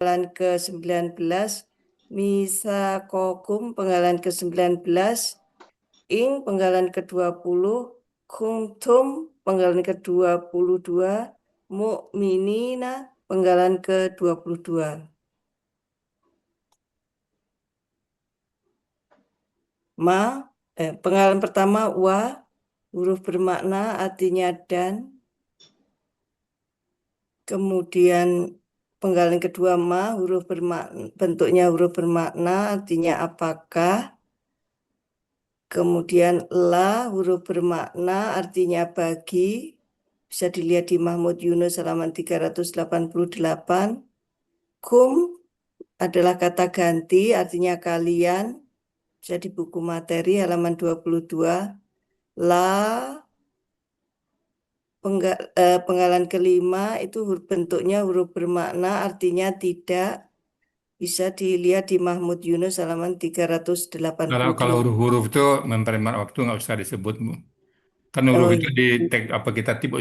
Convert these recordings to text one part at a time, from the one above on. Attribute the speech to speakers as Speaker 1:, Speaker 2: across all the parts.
Speaker 1: penggalan ke-19, misakokum penggalan ke-19, ing penggalan ke-20, kuntum penggalan ke-22, mu'minina penggalan ke-22. Penggalan pertama wa, huruf bermakna artinya dan. Kemudian penggalan kedua ma, huruf bermakna, bentuknya huruf bermakna artinya apakah. Kemudian la, huruf bermakna artinya bagi. Bisa dilihat di Mahmud Yunus halaman 388. Kum adalah kata ganti artinya kalian. Bisa di buku materi halaman 22. La, penggalan kelima itu bentuknya huruf bermakna artinya tidak. Bisa dilihat di Mahmud Yunus halaman
Speaker 2: Kalau
Speaker 1: 388.
Speaker 2: huruf-huruf itu memperhemat waktu nggak usah disebut, Bu. Kan huruf
Speaker 1: Oh
Speaker 2: itu
Speaker 1: iya.
Speaker 2: di tag apa kita tip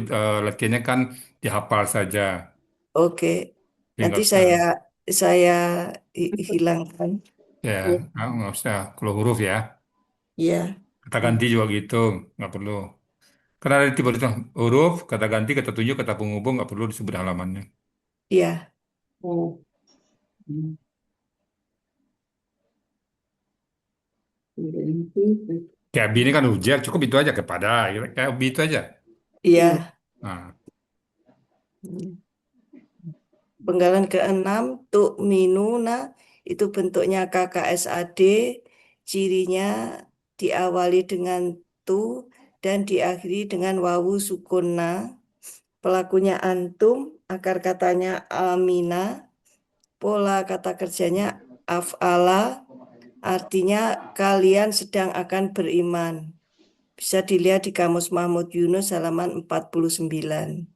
Speaker 2: latihannya kan dihafal saja.
Speaker 1: Oke.
Speaker 2: Jadi
Speaker 1: Nanti
Speaker 2: nggak usah
Speaker 1: saya hilangkan.
Speaker 2: ya nggak usah kalau huruf ya.
Speaker 1: Ya.
Speaker 2: Kata ganti juga gitu nggak perlu. Karena ada tipe huruf, kata ganti, kata tunjuk, kata penghubung nggak perlu disebut halamannya.
Speaker 1: Ya.
Speaker 3: Oh. Hmm. Berhenti.
Speaker 2: Kayak B ini kan objek, cukup itu aja kepada, kayak B itu aja.
Speaker 3: Iya.
Speaker 1: Ya.
Speaker 2: Nah,
Speaker 1: Penggalan keenam, minuna itu bentuknya KKSAD, cirinya diawali dengan tu dan diakhiri dengan wawu sukuna. Pelakunya antum, akar katanya amina, pola kata kerjanya af'ala, artinya kalian sedang akan beriman. Bisa dilihat di Kamus Mahmud Yunus halaman 49.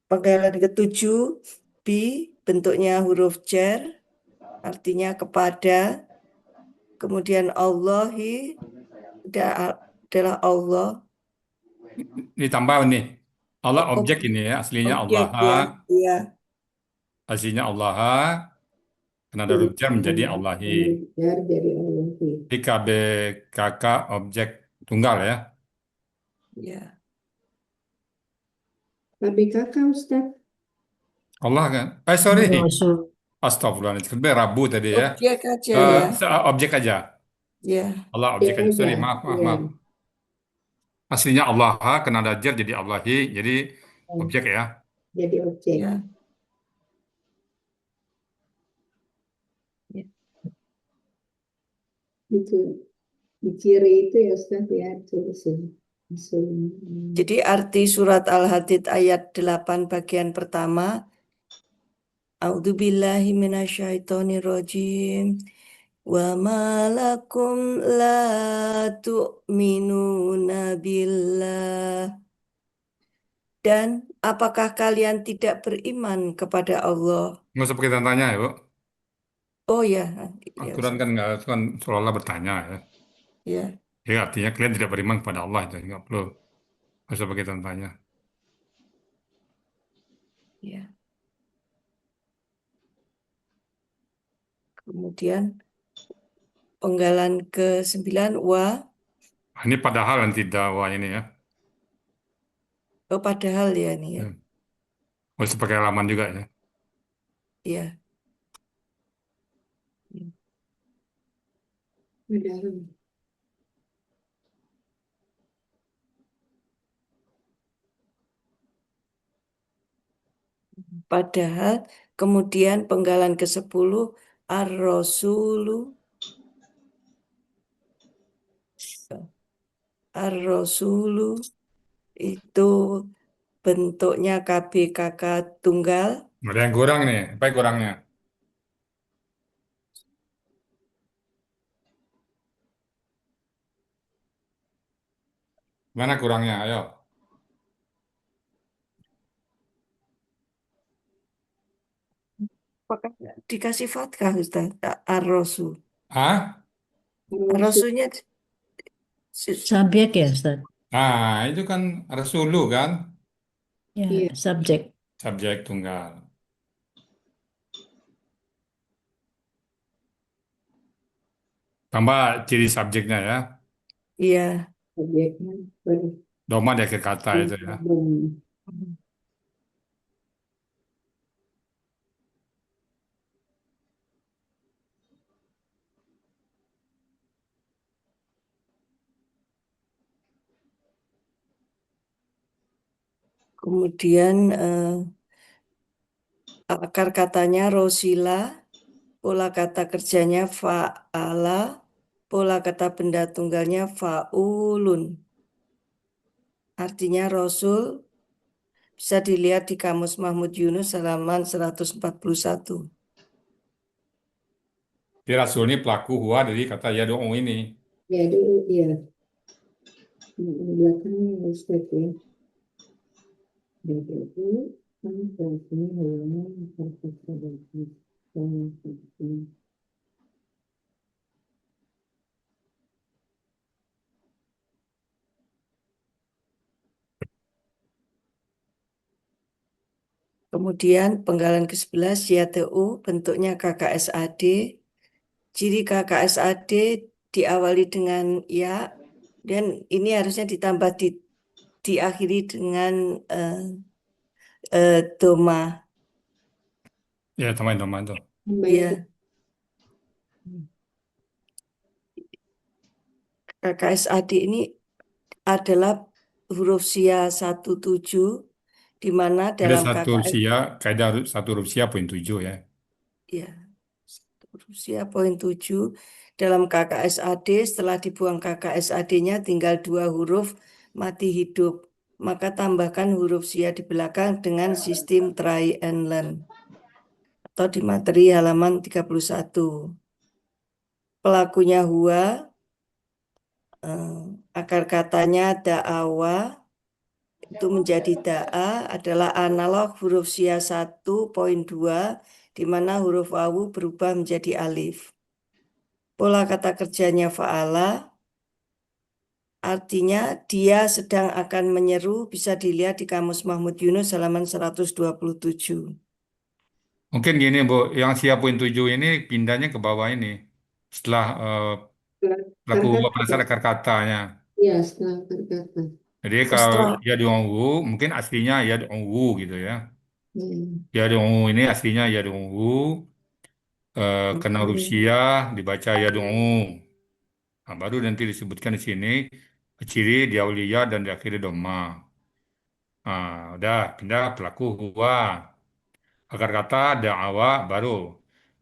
Speaker 1: Penggalan ketujuh, bi, bentuknya huruf jar, artinya kepada. Kemudian Allahi adalah Allah.
Speaker 2: ditambah nih. Allah objek
Speaker 1: Ob-
Speaker 2: ini ya, aslinya Allah.
Speaker 1: Objek ya, ya,
Speaker 2: Aslinya Allah, karena ada huruf
Speaker 3: Jadi
Speaker 2: jar menjadi Allahi.
Speaker 3: belajar dari Allah.
Speaker 2: Jadi KBKK objek tunggal ya.
Speaker 1: ya,
Speaker 3: KBKK Ustaz.
Speaker 2: Allah kan. Sorry.
Speaker 3: Rasul.
Speaker 2: Astagfirullahaladzim. Sebenarnya Rabu tadi ya.
Speaker 1: objek aja ya,
Speaker 2: Objek aja.
Speaker 1: ya,
Speaker 2: Allah
Speaker 3: Ya
Speaker 2: objek aja.
Speaker 3: aja.
Speaker 2: Sorry, maaf, maaf,
Speaker 3: Iya.
Speaker 2: maaf. Aslinya Allah, kena ada jar jadi Allahi, jadi
Speaker 3: Oh,
Speaker 2: objek ya.
Speaker 3: jadi objek.
Speaker 1: ya, ya.
Speaker 3: Itu ciri itu ya Ustaz ya. Tulisan.
Speaker 1: Jadi arti surat Al-Hadid ayat 8 bagian pertama, A'udzubillahi minasyaitonirrajim. Wa malakum la tu'minuna billah. Dan apakah kalian tidak beriman kepada Allah?
Speaker 2: Nggak usah pakai tanya ya, Bu.
Speaker 1: Oh ya, ya
Speaker 2: Al-Quran
Speaker 1: Ustaz.
Speaker 2: kan nggak itu kan seolah-olah bertanya ya.
Speaker 1: Ya,
Speaker 2: Jadi artinya kalian tidak beriman kepada Allah itu nggak perlu. Nggak usah pakai tanya.
Speaker 1: ya. Kemudian penggalan ke-9 wa,
Speaker 2: Ini padahal nanti dakwah ini ya.
Speaker 1: oh padahal ya nih ya.
Speaker 2: Ya. Nggak usah pakai halaman juga ya.
Speaker 1: Ya.
Speaker 3: Padahal.
Speaker 1: Padahal kemudian penggalan ke-10 ar-rasulu, ar-rasulu itu bentuknya KBKK tunggal.
Speaker 2: Ada yang kurang nih. Apa yang kurangnya? Mana kurangnya? Ayo.
Speaker 1: Apakah dikasih fathah Ustaz? Ar-rasul.
Speaker 2: Ah?
Speaker 3: Rasul.
Speaker 1: Ar-rasulnya
Speaker 4: Subjek ya, Ustaz?
Speaker 2: Nah, itu kan Rasulu kan.
Speaker 4: Ya,
Speaker 3: Iya.
Speaker 4: subjek.
Speaker 2: Subjek tunggal. Tambah ciri subjeknya ya.
Speaker 1: Iya.
Speaker 3: Subjeknya
Speaker 2: Doma di akhir kata itu ya.
Speaker 3: berbunyi.
Speaker 1: Kemudian akar katanya Rosila, pola kata kerjanya fa'ala, pola kata benda tunggalnya fa'ulun. Artinya Rasul bisa dilihat di Kamus Mahmud Yunus halaman 141.
Speaker 2: Jadi Rasul ini pelaku huwa dari kata yad'u ini.
Speaker 3: Ya dulu ya di belakangnya ya Ustaz ya. Dan itu kan berarti halaman 141.
Speaker 1: Kemudian penggalan ke-11 YTU bentuknya KKSAD. Ciri KKSAD diawali dengan ya dan ini harusnya ditambah diakhiri dengan doma.
Speaker 2: Ya teman-teman tuh.
Speaker 3: Baik,
Speaker 1: Ya, KKSAD ini adalah huruf Sia 17 di mana
Speaker 2: Ada
Speaker 1: dalam
Speaker 2: satu
Speaker 1: KKS
Speaker 2: sia, kaidah satu huruf sia poin 7 ya.
Speaker 1: ya huruf Sia poin 7 dalam KKSAD setelah dibuang KKSAD-nya tinggal dua huruf mati hidup. Maka tambahkan huruf Sia di belakang dengan sistem try and learn atau di materi halaman 31. Pelakunya huwa, akar katanya da'awa, itu menjadi da'a adalah analog huruf Sia 1.2 di mana huruf wawu berubah menjadi alif. Pola kata kerjanya fa'ala artinya dia sedang akan menyeru bisa dilihat di Kamus Mahmud Yunus halaman 127.
Speaker 2: Mungkin gini Bu, yang sia poin 7 ini pindahnya ke bawah ini. Setelah pelaku huwa pada
Speaker 3: kata
Speaker 2: saat akar katanya.
Speaker 3: ya setelah kata.
Speaker 2: Jadi
Speaker 1: Oh,
Speaker 2: kalau
Speaker 1: setelah
Speaker 2: yad'u mungkin aslinya yad'u gitu ya.
Speaker 3: Hmm.
Speaker 2: Yad'u ini aslinya yad'u, kena huruf sia dibaca yad'u. Nah, baru nanti disebutkan di sini ciri diawali ya dan diakhiri doma. Nah, udah pindah pelaku huwa. Akar kata da'awa baru.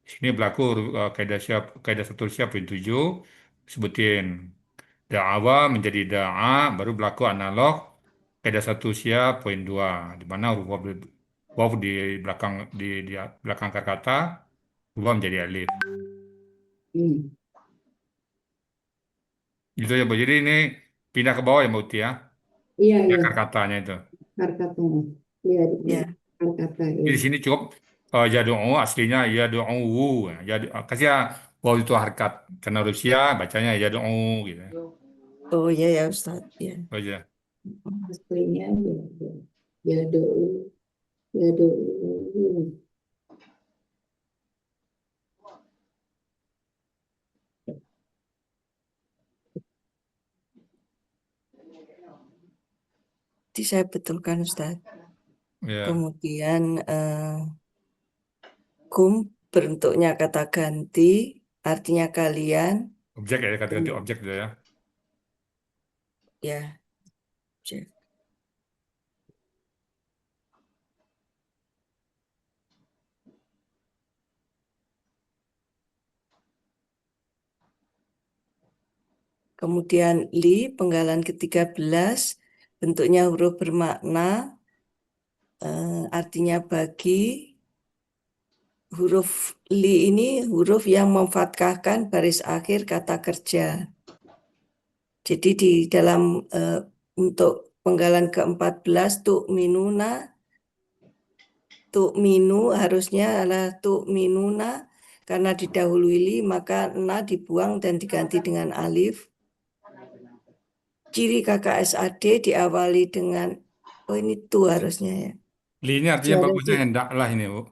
Speaker 2: Di sini berlaku kaidah satu siap poin 7 sebutin da'awa menjadi da'a baru berlaku analog kaidah satu siap poin 2 di mana huruf waw di belakang di belakang akar kata berubah menjadi alif.
Speaker 3: Hmm.
Speaker 2: Gitu ya, Bu. Jadi ini pindah ke bawah ya, Mbak Uti ya.
Speaker 3: Iya
Speaker 2: Di
Speaker 3: iya
Speaker 2: akar katanya itu.
Speaker 3: akar katanya. Iya di
Speaker 1: ya.
Speaker 3: akar kata
Speaker 2: Jadi
Speaker 3: ya.
Speaker 2: di sini cukup yadu'u aslinya yadu'u. Ya, kasih ya waw itu harkat karena Rusia bacanya yadu'u gitu.
Speaker 1: Oh ya ya Ustaz ya.
Speaker 2: Itu aja.
Speaker 3: Aslinya ya do ya do.
Speaker 1: Jadi saya betulkan Ustaz.
Speaker 2: Ya,
Speaker 1: Kemudian kum bentuknya kata ganti, artinya kalian,
Speaker 2: objek ya kata ganti
Speaker 1: dan
Speaker 2: objek gitu ya.
Speaker 1: ya, cek. Kemudian li, penggalan ke-13, bentuknya huruf bermakna, artinya bagi. Huruf li ini huruf yang memfathahkan baris akhir kata kerja. Jadi di dalam untuk penggalan ke-14 tuh minu harusnya adalah tuh minuna karena didahului li maka na dibuang dan diganti dengan alif. Ciri KKSAD diawali dengan oh ini tuh harusnya ya.
Speaker 2: Li ini artinya
Speaker 1: Seharusnya
Speaker 2: bagusnya hendaklah ini, Bu.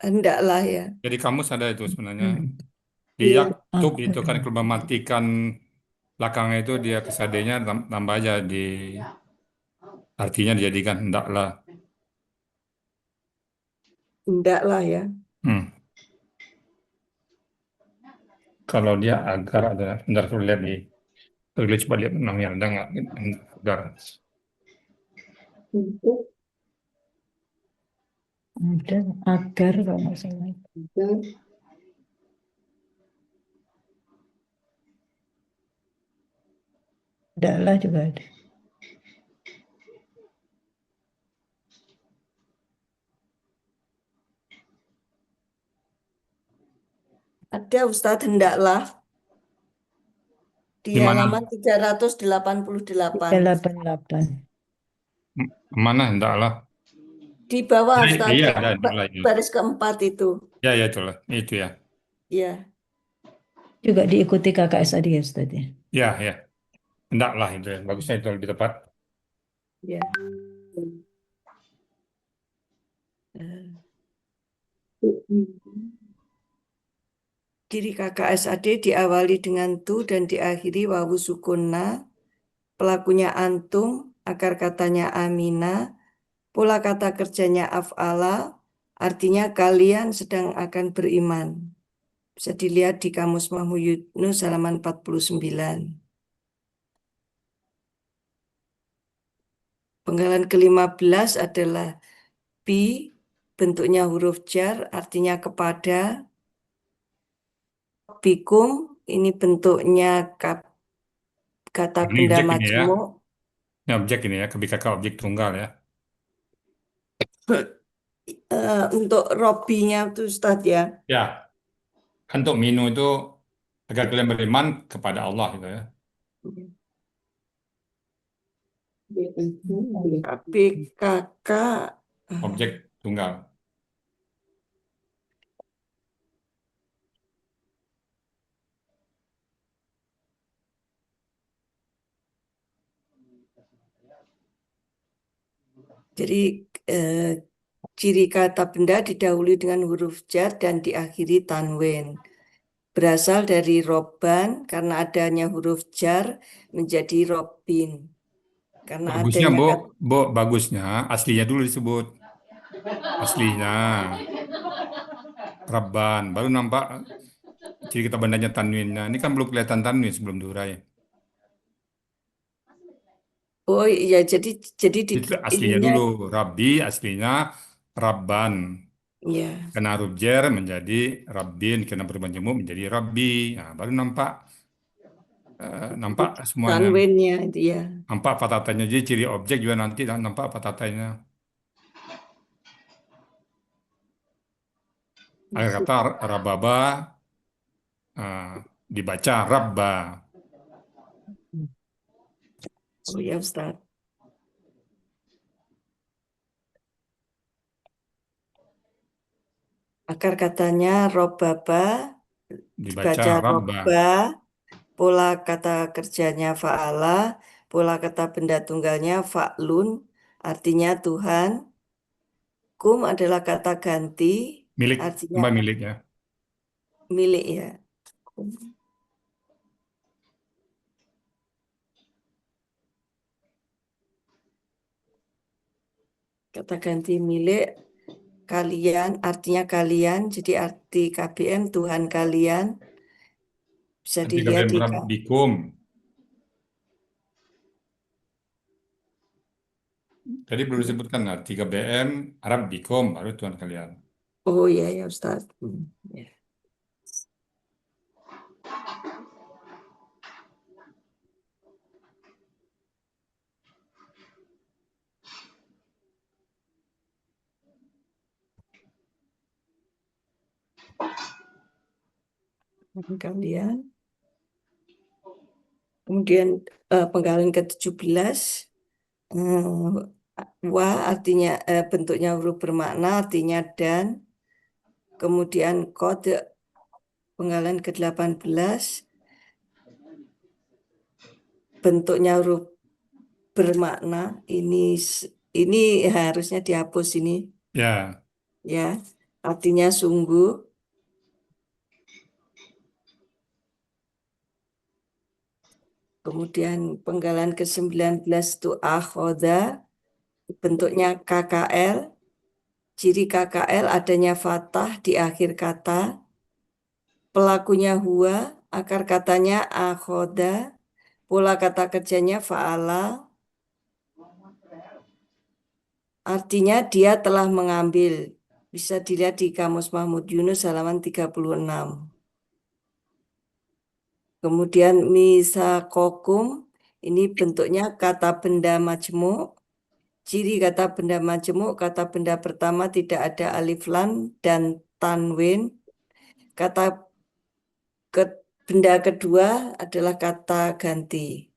Speaker 1: Hendaklah ya.
Speaker 2: Jadi kamus ada itu sebenarnya. Di
Speaker 3: Iya.
Speaker 2: yaktub itu kan
Speaker 4: Agar.
Speaker 2: kalau mematikan belakangnya itu dia kesadenya tambah aja di artinya dijadikan hendaklah.
Speaker 1: Hendaklah ya.
Speaker 2: Hmm. Kalau dia agar ada, bentar aku lihat di, aku coba lihat namanya ada nggak agar.
Speaker 3: Untuk
Speaker 4: Ada agar kalau nggak salah.
Speaker 3: agar
Speaker 4: Adalah juga ada.
Speaker 1: Ada Ustadz hendaklah di
Speaker 2: Di mana?
Speaker 1: halaman 388.
Speaker 4: 388.
Speaker 2: Mana hendaklah?
Speaker 1: Di bawah
Speaker 2: Ya,
Speaker 1: Ustadz
Speaker 2: iya
Speaker 1: yang
Speaker 2: ada hendaklah ya.
Speaker 1: baris keempat itu.
Speaker 2: Ya ya itulah itu ya.
Speaker 1: Ya.
Speaker 4: Juga diikuti KKS tadi ya Ustaz ya.
Speaker 2: Ya ya hendaklah itu ya. Bagusnya itu lebih tepat.
Speaker 1: Ya. Eh, Diri KKSAD diawali dengan tu dan diakhiri wawu sukunna. Pelakunya antum, akar katanya amina, pola kata kerjanya af'ala, artinya kalian sedang akan beriman. Bisa dilihat di Kamus Mahmud Yunus halaman 49. Penggalan ke-15 adalah bi, bentuknya huruf jar, artinya kepada. Bikum, ini bentuknya kata
Speaker 2: Ini
Speaker 1: benda
Speaker 2: objek ini ya.
Speaker 1: majmuk.
Speaker 2: Ini objek ini ya. KBKK objek tunggal ya.
Speaker 1: Untuk Robinya itu Ustadz ya.
Speaker 2: Ya. Untuk minu itu agar kalian beriman kepada Allah gitu ya.
Speaker 1: KBKK
Speaker 2: Objek tunggal.
Speaker 1: Jadi ciri kata benda didahului dengan huruf jar dan diakhiri tanwin. Berasal dari roban karena adanya huruf jar menjadi robin. Karena
Speaker 2: Bagusnya,
Speaker 1: adanya
Speaker 2: Bu,
Speaker 1: kata
Speaker 2: Bu, bagusnya aslinya dulu disebut. Aslinya Rabban, baru nampak ciri kata bandanya tanwinnya. Ini kan belum kelihatan tanwin sebelum diurai.
Speaker 1: oh iya jadi di
Speaker 2: Itu aslinya
Speaker 1: ininya
Speaker 2: dulu. Rabbi aslinya Rabban.
Speaker 1: ya
Speaker 2: Karena huruf jer menjadi Rabbin, karena berubah jemuk menjadi Rabbi. Nah, baru nampak nampak semuanya.
Speaker 1: tanwinnya itu ya.
Speaker 2: Nampak patatanya. Jadi ciri objek juga nanti nampak patatanya. Akhir kata rababa dibaca rabba.
Speaker 1: Oh ya Ustaz. Akar katanya robaba
Speaker 2: Dibaca
Speaker 1: dibaca
Speaker 2: rabba.
Speaker 1: roba, pola kata kerjanya fa'ala, pola kata benda tunggalnya fa'lun, artinya Tuhan. Kum adalah kata ganti,
Speaker 2: Milik,
Speaker 1: artinya
Speaker 2: tambah milik ya.
Speaker 1: milik ya. Kum. Kata ganti milik kalian, artinya kalian, jadi arti KBM Tuhan kalian. Bisa
Speaker 2: Nanti
Speaker 1: dilihat
Speaker 2: kalian
Speaker 1: di
Speaker 2: rabbikum. Tadi belum disebutkan lah, 3BM, rabbikum, baru Tuhan kalian.
Speaker 1: Oh iya ya Ustaz. Ya. Tuhan kalian. Kemudian penggalan ke-17 wa artinya bentuknya huruf bermakna artinya dan. Kemudian kode penggalan ke-18 bentuknya huruf bermakna ini harusnya dihapus ini
Speaker 2: Ya,
Speaker 1: ya. artinya sungguh. Kemudian penggalan ke-19 itu akhoda, bentuknya KKL. Ciri KKL adanya fathah di akhir kata. Pelakunya huwa, akar katanya akhoda. Pola kata kerjanya fa'ala. Artinya dia telah mengambil. Bisa dilihat di Kamus Mahmud Yunus halaman 36. Kemudian misakokum, ini bentuknya kata benda majmuk. Ciri kata benda majmuk, kata benda pertama tidak ada alif lam dan tanwin. Kata benda kedua adalah kata ganti.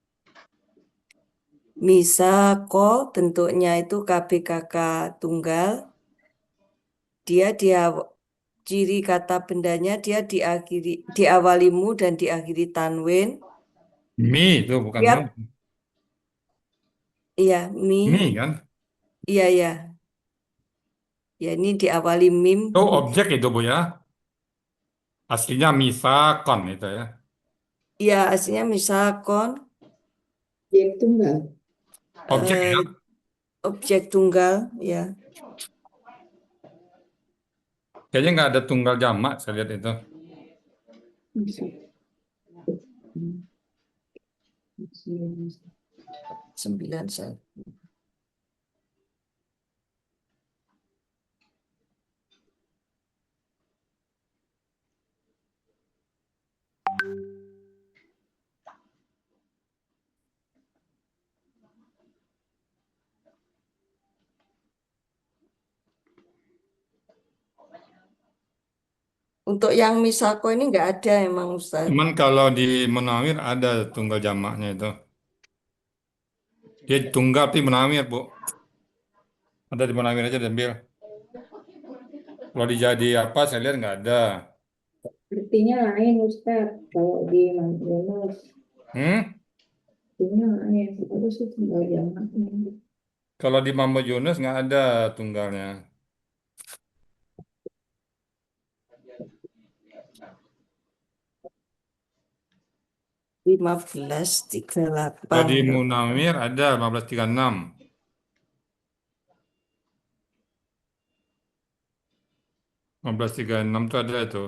Speaker 1: Misako bentuknya itu KBKK tunggal. Dia ciri kata bendanya dia diawali mu dan diakhiri tanwin.
Speaker 2: Mi itu bukan
Speaker 1: Dia
Speaker 2: mu.
Speaker 1: iya mi,
Speaker 2: Mi kan?
Speaker 1: iya ya. Ya ini diawali mim.
Speaker 2: Itu objek itu Bu ya. Aslinya misakon itu ya.
Speaker 1: Iya aslinya misakon
Speaker 3: Objek tunggal.
Speaker 2: Objek
Speaker 1: eh,
Speaker 2: ya.
Speaker 1: objek tunggal ya.
Speaker 2: Kayaknya nggak ada tunggal jamak saya lihat itu.
Speaker 3: Bisa.
Speaker 1: 9 saya. Untuk yang misako ini nggak ada emang Ustaz.
Speaker 2: Cuman kalau di Munawir ada tunggal jamaknya itu. Dia tunggal tapi Munawir Bu. Ada di Munawir aja diambil. Kalau dijadi apa saya lihat nggak ada.
Speaker 3: Artinya lain Ustaz. Kalau di Yunus,
Speaker 2: Hmm?
Speaker 3: artinya lain. Ada sih tunggal jamaknya.
Speaker 2: Kalau di Muhammad Yunus nggak ada tunggalnya.
Speaker 1: 1538.
Speaker 2: Kalau di Munawir ada 1536. 1536 itu ada itu.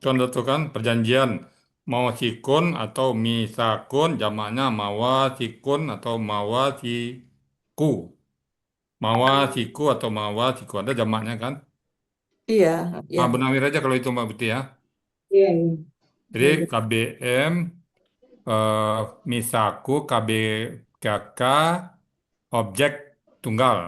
Speaker 2: Contoh tuh kan perjanjian mau sikun atau misakun jamaknya mawasikun atau mawasiku. Mawasiku atau mawasiku ada jamaknya kan?
Speaker 1: Iya, ya.
Speaker 2: Ah, benawir aja kalau itu Mbak Putih ya.
Speaker 3: Iya, iya.
Speaker 2: Jadi KBM eh, misaku KBKK objek tunggal.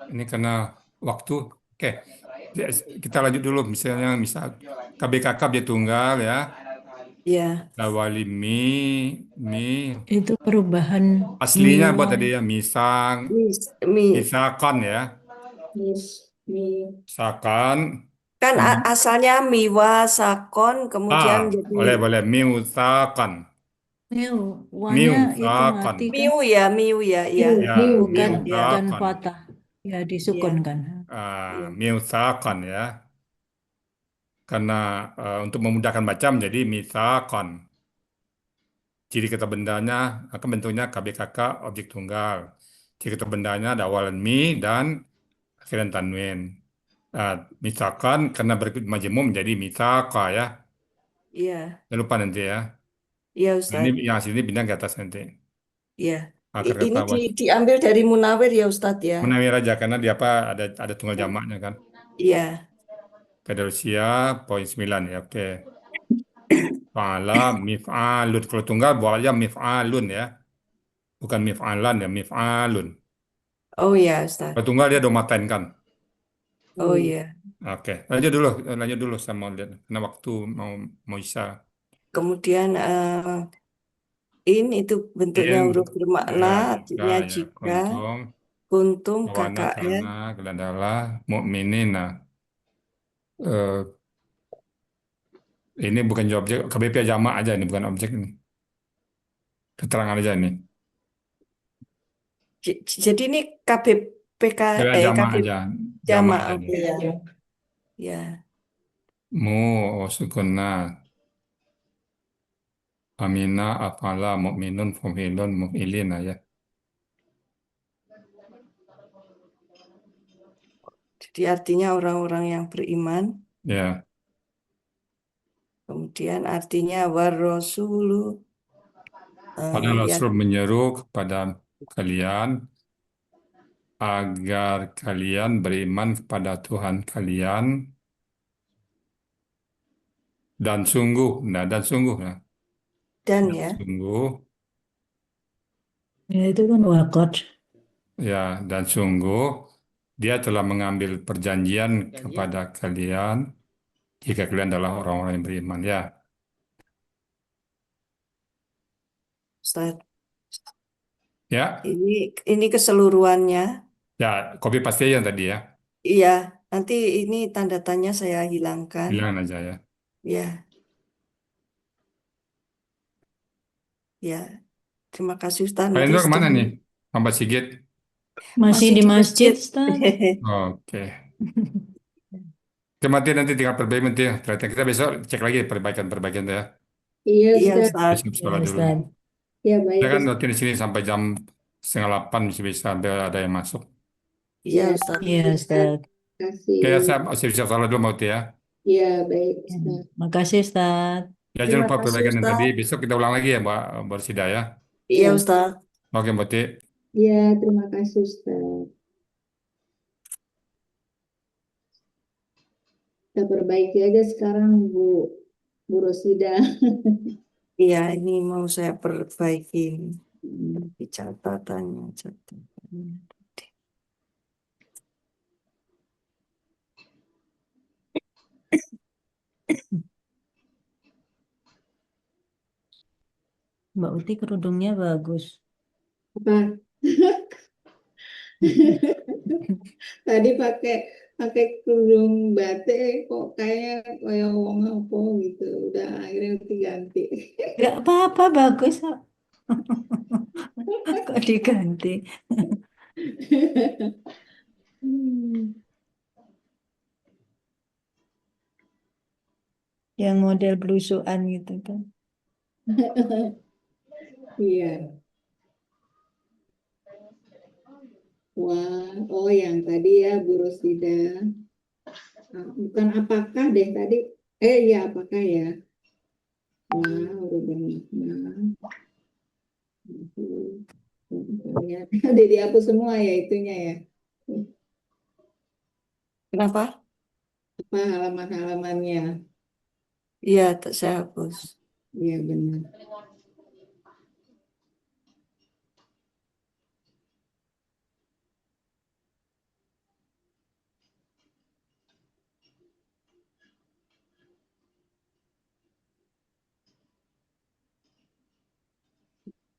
Speaker 2: Ini karena waktu. Oke, kita lanjut dulu. Misalnya, misal KBKK objek tunggal ya.
Speaker 1: Ya,
Speaker 2: Lawali mi
Speaker 4: Itu perubahan
Speaker 2: aslinya
Speaker 4: miwa.
Speaker 2: buat tadi ya
Speaker 1: mi
Speaker 2: misalkan ya,
Speaker 3: Mis, mi,
Speaker 2: misalkan
Speaker 1: kan
Speaker 2: hmm,
Speaker 1: asalnya miwa sakon kemudian jadi
Speaker 2: boleh boleh miusakan
Speaker 4: Miu, wanya itu
Speaker 2: miusakan
Speaker 4: mati kan?
Speaker 1: miu ya,
Speaker 3: miu,
Speaker 2: ya
Speaker 3: miu,
Speaker 1: bukan
Speaker 3: miu.
Speaker 1: ya,
Speaker 4: Dan
Speaker 2: miusakan
Speaker 4: fatah. Ya disukun
Speaker 1: ya,
Speaker 4: kan.
Speaker 1: ya,
Speaker 2: miusakan ya karena untuk memudahkan baca menjadi misalkan ciri kata bendanya akan bentuknya KBKK objek tunggal ciri kata bendanya ada awalan mi dan akhiran tanwin. Nah, misalkan karena bermajemum menjadi misaka ya.
Speaker 1: ya,
Speaker 2: Jangan lupa nanti ya.
Speaker 1: ya
Speaker 2: Nah, ini
Speaker 1: Ustadz,
Speaker 2: yang sini bintang ke atas nanti.
Speaker 1: ya.
Speaker 2: Akar kata
Speaker 1: Ini
Speaker 2: was.
Speaker 1: diambil dari Munawir ya Ustadz ya.
Speaker 2: Menawir aja karena dia apa ada tunggal jamaknya kan.
Speaker 1: Iya,
Speaker 2: Kedalusia poin 9 ya. Oke. Fa'ala mif'alun. Kalau tunggal buat aja mif'alun ya. Bukan mif'alan ya, mif'alun.
Speaker 1: oh ya Ustadz,
Speaker 2: Kalau tunggal dia domaten kan.
Speaker 1: oh
Speaker 3: Hmm.
Speaker 1: ya,
Speaker 2: Oke, lanjut dulu saya mau lihat karena waktu mau mau isa.
Speaker 1: Kemudian in itu bentuknya
Speaker 2: In,
Speaker 1: huruf bermakna,
Speaker 2: jika
Speaker 1: artinya
Speaker 2: ya
Speaker 1: jika.
Speaker 2: kuntum,
Speaker 1: Kuntum
Speaker 2: awana
Speaker 1: KKN.
Speaker 2: kana adalah mukminina. Eh, ini bukan jawab objek, KBP jamak aja ini bukan objek ini. Keterangan aja ini.
Speaker 1: Jadi ini KBPK
Speaker 2: Ya jamak
Speaker 1: KB
Speaker 2: aja, jamak
Speaker 1: jamaah.
Speaker 2: aja ini.
Speaker 1: Oke ya. Ya.
Speaker 2: Mu sukunna, amina, afala, mukminun, fumilun, mufilin ya.
Speaker 1: Jadi artinya orang-orang yang beriman.
Speaker 2: Ya,
Speaker 1: Kemudian artinya warrosulu
Speaker 2: pada
Speaker 1: ya
Speaker 2: Rasul menyeru kepada kalian agar kalian beriman kepada Tuhan kalian dan sungguh, nah dan sungguh, nah,
Speaker 1: dan
Speaker 2: dan
Speaker 1: ya
Speaker 2: sungguh,
Speaker 4: Ya itu kan wakot.
Speaker 2: ya dan sungguh dia telah mengambil perjanjian kepada kalian jika kalian adalah orang-orang yang beriman, ya,
Speaker 1: Ustaz.
Speaker 2: ya,
Speaker 1: Ini keseluruhannya.
Speaker 2: ya, copy paste aja yang tadi ya,
Speaker 1: Iya, nanti ini tanda tanya saya hilangkan.
Speaker 2: bilang aja ya.
Speaker 1: Ya, ya. Terima kasih Ustaz.
Speaker 2: Pak
Speaker 1: Nanti
Speaker 2: Indro kemana
Speaker 1: setelah
Speaker 2: nih? Mbak Sigit?
Speaker 4: Masih di
Speaker 1: di
Speaker 4: masjid,
Speaker 1: masjid.
Speaker 4: Ustaz.
Speaker 2: Oke. Oke, Mati nanti tinggal perbaikan nanti ya. Ternyata kita besok cek lagi perbaikan-perbaikan ya.
Speaker 3: Iya,
Speaker 1: Iya
Speaker 3: Ustaz.
Speaker 1: Ustaz.
Speaker 2: Besok
Speaker 4: Ya,
Speaker 2: sekolah dulu.
Speaker 4: Ustaz.
Speaker 3: Ya, baik,
Speaker 2: Ya kan
Speaker 3: Ustaz.
Speaker 2: nanti di sini sampai jam 7:30 masih bisa ada yang masuk.
Speaker 1: Iya
Speaker 3: Ya,
Speaker 1: Ustaz.
Speaker 4: Iya, Ustaz.
Speaker 3: terima kasih.
Speaker 2: Oke, ya, saya masih bisa salah dulu mau ya.
Speaker 3: Ya, baik,
Speaker 4: Ya,
Speaker 3: Ustaz.
Speaker 4: makasih, Ustaz.
Speaker 2: Ya jangan
Speaker 1: Terima
Speaker 2: lupa
Speaker 1: kasih
Speaker 2: perbaikan yang tadi.
Speaker 1: Ustaz.
Speaker 2: Besok kita ulang lagi ya Mbak Sida ya.
Speaker 1: Iya
Speaker 3: Ya,
Speaker 1: Ustaz.
Speaker 2: Oke Mbak Ti.
Speaker 3: ya, terima kasih, Ustaz. Kita perbaiki aja sekarang, Bu Rosida.
Speaker 1: Iya, ini mau saya perbaiki di catatannya.
Speaker 4: Mbak Uti kerudungnya bagus.
Speaker 3: Apa? Tadi pakai pakai kerudung batik kok kayak wong apa gitu. Udah akhirnya ganti.
Speaker 4: Gak apa-apa, bagus kok. Kok diganti?
Speaker 3: Hmm.
Speaker 4: Yang model belusuan gitu kan.
Speaker 3: Iya. Wah, oh yang tadi ya Bu Rosida. Bukan apakah deh tadi. Ya apakah ya? Wah, udah banyak. Ya, udah dihapus semua ya itunya ya.
Speaker 1: Kenapa?
Speaker 3: Apa halaman-halamannya?
Speaker 1: Iya, saya hapus.
Speaker 3: Iya benar.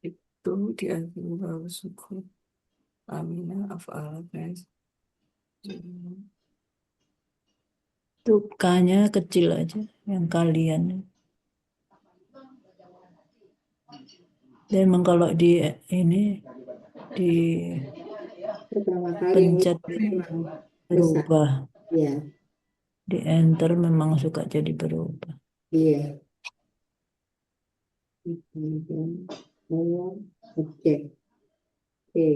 Speaker 1: Itu di akhir bawah suku. Amina af'al guys.
Speaker 4: Itu K-nya kecil aja, yang kalian. Dan memang kalau di ini di
Speaker 3: Pertama kali
Speaker 4: pencet
Speaker 3: memang besar.
Speaker 4: berubah,
Speaker 3: Iya,
Speaker 4: di enter memang suka jadi berubah.
Speaker 3: iya. Nomor objek. Oke.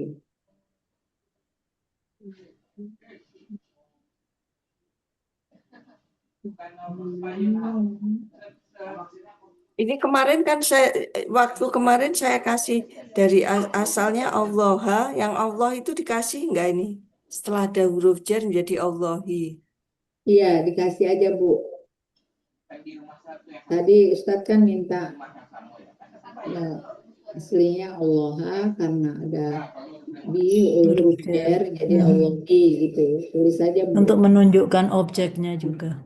Speaker 1: Ini kemarin kan waktu kemarin saya kasih dari asalnya Allah, yang Allah itu dikasih enggak ini? Setelah ada huruf jar menjadi Allahi.
Speaker 3: Iya, dikasih aja Bu. Tadi Ustadz kan minta ya, aslinya Allah karena ada bi huruf jar jadi Allah gitu. Tulis aja Bu.
Speaker 4: Untuk menunjukkan objeknya juga.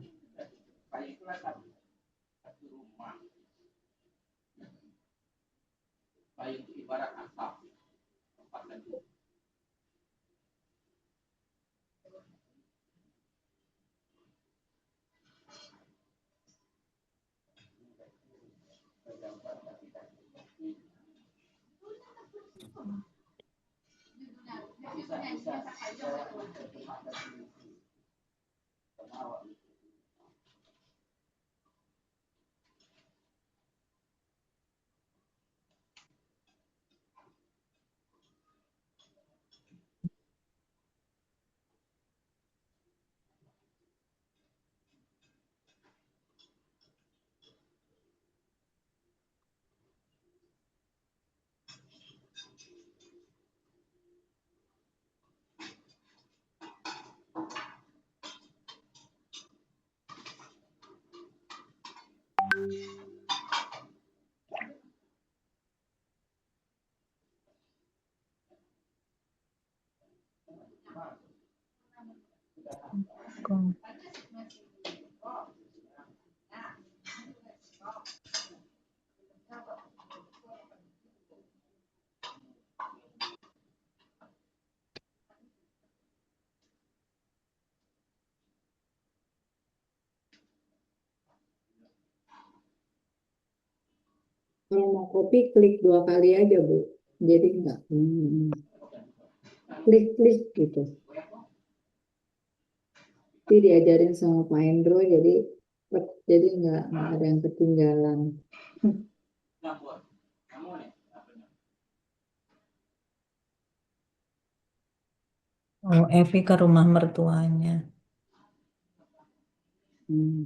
Speaker 4: Kong.
Speaker 3: Kalau mau kopi klik 2 kali aja Bu. Jadi enggak klik gitu. Jadi diajarin sama Pak Hendro jadi enggak ada yang ketinggalan.
Speaker 4: Oh, Evi ke rumah mertuanya.
Speaker 3: Hmm.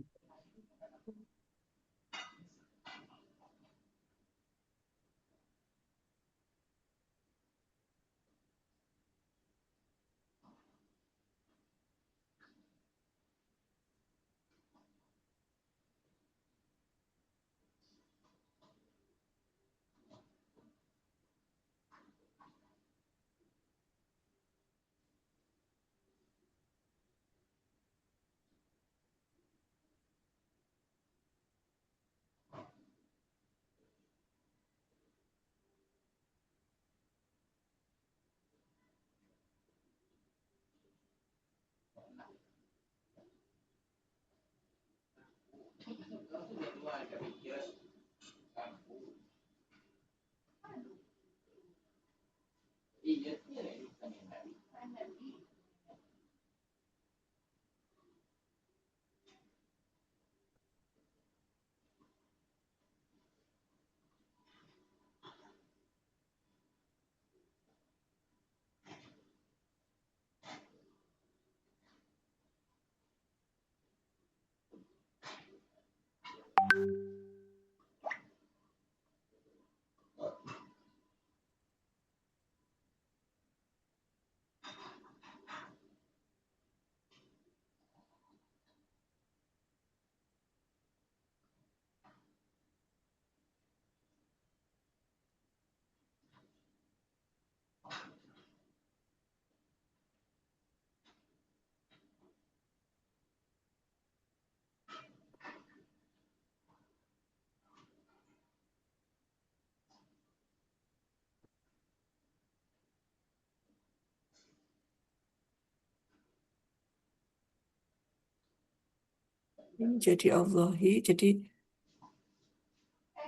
Speaker 1: Jadi Allahi, jadi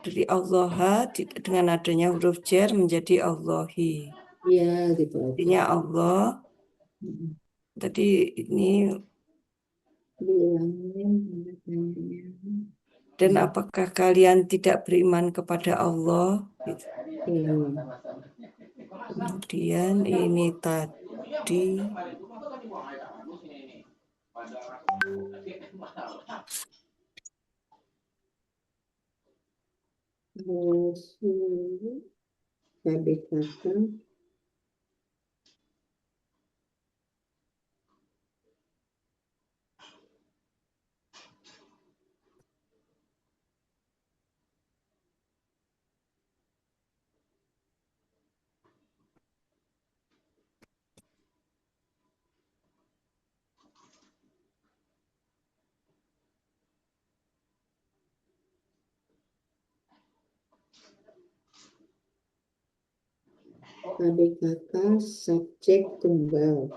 Speaker 1: dari Allah dengan adanya huruf jar menjadi Allahi.
Speaker 3: Iya gitu aja.
Speaker 1: Artinya Allah. Tadi ini
Speaker 3: Bilangin
Speaker 1: dan apakah kalian tidak beriman kepada Allah? Gitu. Kemudian ini tadi
Speaker 3: Rasul KBKK tadi kata subjek tunggal.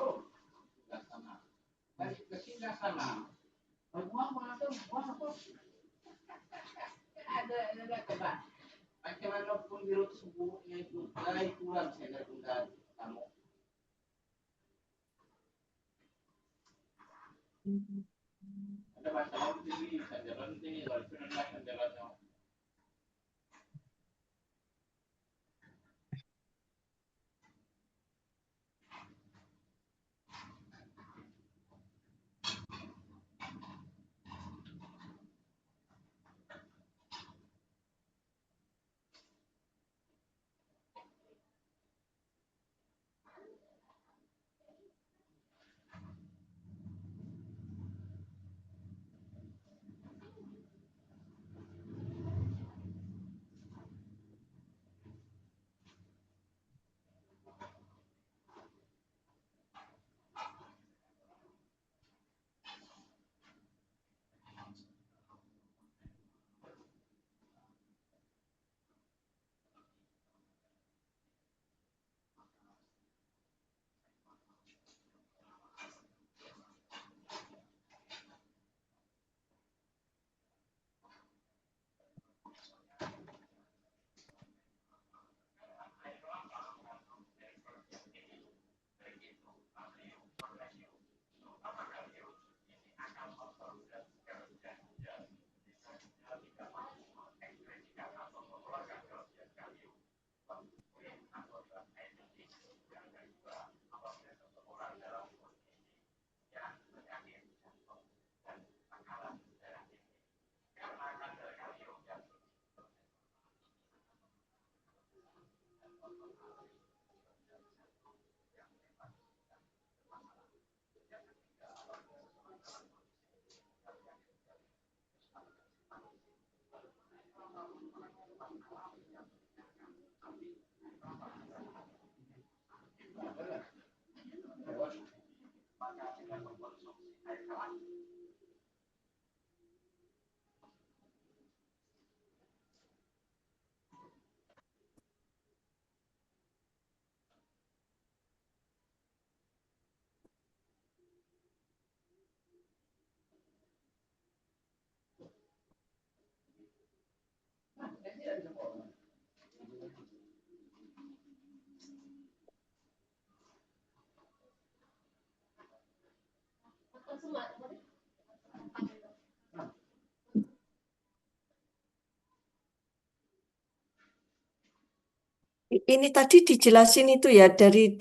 Speaker 1: Ini tadi dijelasin itu ya dari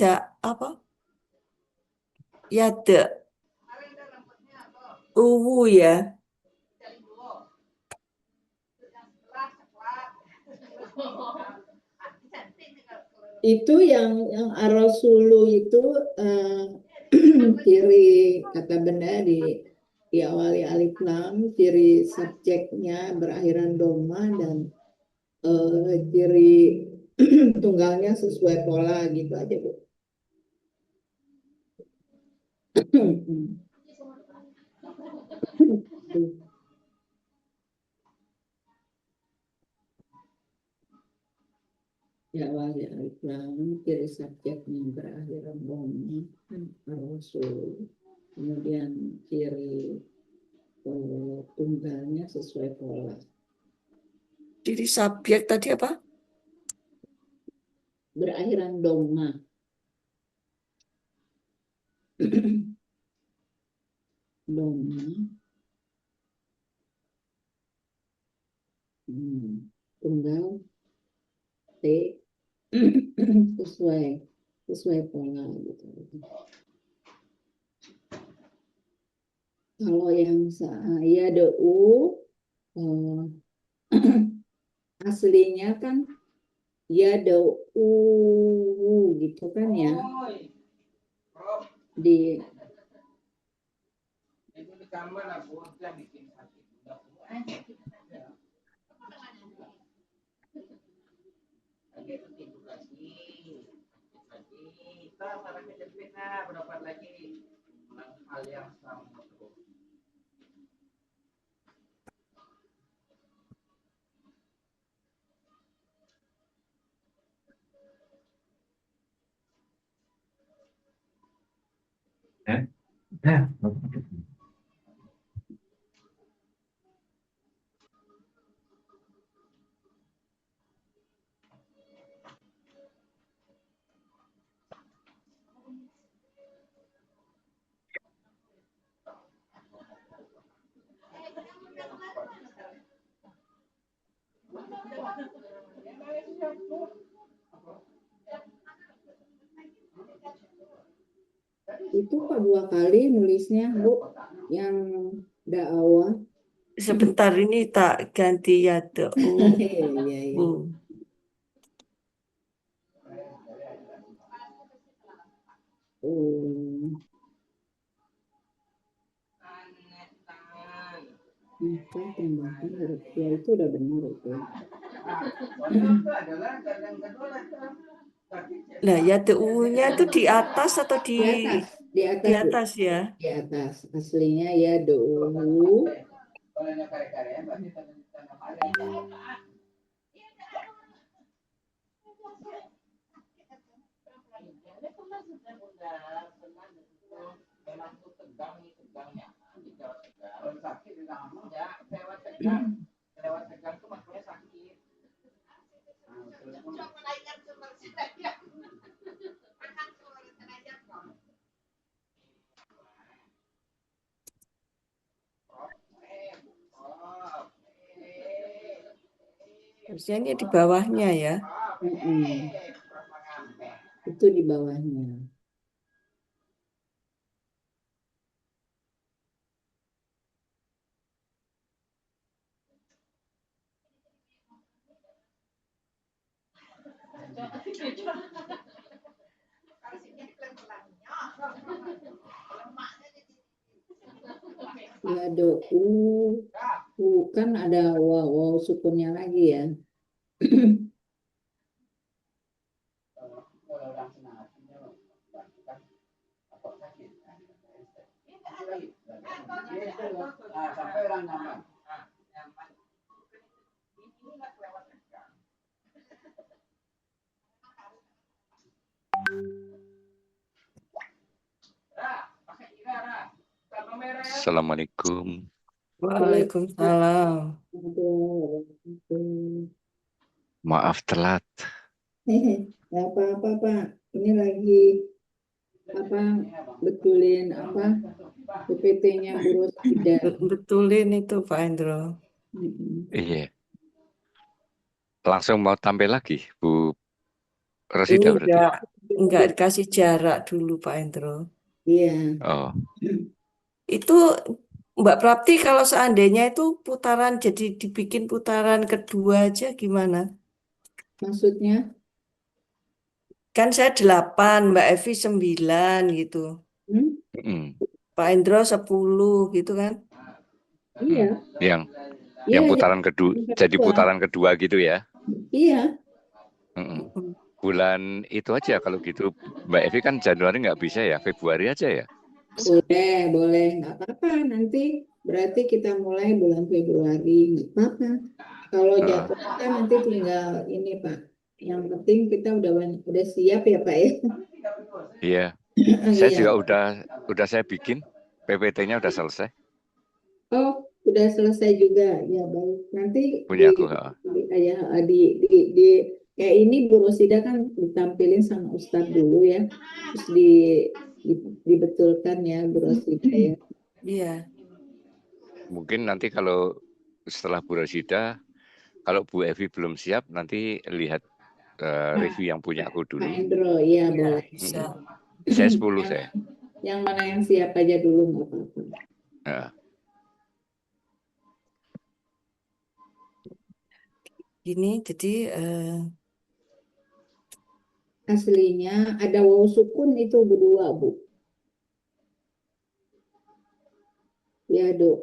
Speaker 1: apa? Ya uwu ya.
Speaker 3: Itu yang arosulu itu ciri kata benda di awali alif lam, ciri subjeknya berakhiran doma dan ciri tunggalnya sesuai pola gitu aja Bu. Ya awali alif lam, ciri subjeknya berakhiran doma kan arosul. Kemudian ciri tunggalnya sesuai pola.
Speaker 1: Jadi subjek tadi apa?
Speaker 3: Berakhiran doma. Doma. Tunggal T sesuai pola gitu. Kalau yang saya DU aslinya kan ya DU gitu kan ya. Di Itu kok 2 kali nulisnya, Bu, yang dakwah.
Speaker 1: Sebentar ini tak ganti ya
Speaker 3: Iya, iya, iya. Oh. Maka tambahkan huruf ya itu udah benar itu.
Speaker 1: Nah, ya U-nya itu di atas atau
Speaker 3: Di atas, di atas,
Speaker 1: di
Speaker 3: Bu.
Speaker 1: atas ya?
Speaker 3: Di atas. Aslinya ya do.
Speaker 1: Harusnya ini di bawahnya ya.
Speaker 3: Itu di bawahnya. Ya do kan ada wow sukunnya lagi ya.
Speaker 5: Assalamualaikum.
Speaker 1: Waalaikumsalam.
Speaker 5: Maaf telat.
Speaker 3: Nggak apa-apa, Pak. Ini lagi betulin PPT-nya Bu Rosida.
Speaker 1: Betulin itu Pak Endro.
Speaker 5: Iya. Langsung mau tampil lagi, Bu
Speaker 1: Ini
Speaker 5: Rosida berarti.
Speaker 1: enggak dikasih jarak dulu Pak Endro.
Speaker 3: Iya.
Speaker 5: Oh,
Speaker 1: Itu Mbak Prapti kalau seandainya itu putaran jadi dibikin putaran kedua aja gimana?
Speaker 3: Maksudnya?
Speaker 1: Kan saya 8, Mbak Evi 9 gitu. Pak Endro 10 gitu kan?
Speaker 3: Iya.
Speaker 5: yang
Speaker 3: Iya,
Speaker 5: putaran kedua, jadi putaran kedua gitu ya.
Speaker 3: Iya.
Speaker 5: Bulan itu aja kalau gitu, Mbak Evi kan Januari nggak bisa ya, Februari aja ya.
Speaker 3: Boleh, nggak apa-apa. Nanti berarti kita mulai bulan Februari, nggak apa-apa. Kalau jadwalnya nanti tinggal ini Pak. Yang penting kita udah siap ya Pak ya.
Speaker 5: Iya. Saya juga udah saya bikin PPT-nya udah selesai.
Speaker 3: Oh, udah selesai juga. Ya baik. Nanti
Speaker 5: Punya aku.
Speaker 3: di kayak ini Bu Rosida kan ditampilin sama Ustadz dulu ya. Terus dibetulkan ya Bu Rosida ya.
Speaker 1: Iya.
Speaker 5: Mungkin nanti kalau setelah Bu Rosida, kalau Bu Evi belum siap, nanti lihat review yang punya aku dulu.
Speaker 3: Pak Endro, iya boleh.
Speaker 1: Bisa.
Speaker 5: Saya 10 saya.
Speaker 3: Yang mana yang siap aja dulu nggak apa-apa.
Speaker 1: Gini, jadi
Speaker 3: aslinya ada waw sukun itu berdua Bu. Ya Do.